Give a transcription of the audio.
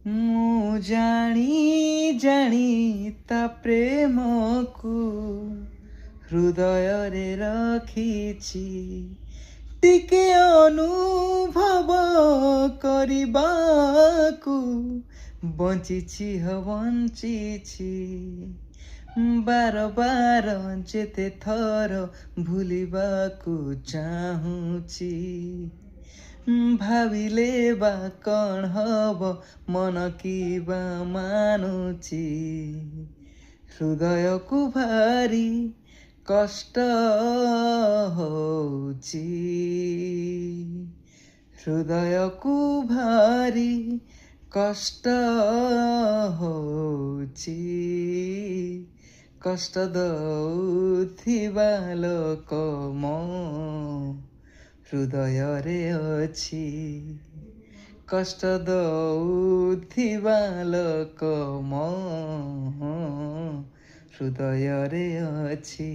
ମୁଁ ଜାଣି ଜାଣି ତା ପ୍ରେମକୁ ହୃଦୟରେ ରଖିଛି, ଟିକେ ଅନୁଭବ କରିବାକୁ ବଞ୍ଚିଛି ବଞ୍ଚିଛି। ବାର ବାର ଯେତେ ଥର ଭୁଲିବାକୁ ଚାହୁଁଛି, ଭାବିଲେ ବା କ'ଣ ହବ ମନ କି ବା ମାନୁଛି। ହୃଦୟକୁ ଭାରି କଷ୍ଟ ହଉଛି, ହୃଦୟକୁ ଭାରି କଷ୍ଟ ହଉଛି। କଷ୍ଟ ଦଉଥିବା ଲୋକ ମୋ ହୃଦୟରେ ଅଛି, କଷ୍ଟ ଦଉଥିବା ଲୋକ ମୋ ହୃଦୟରେ ଅଛି।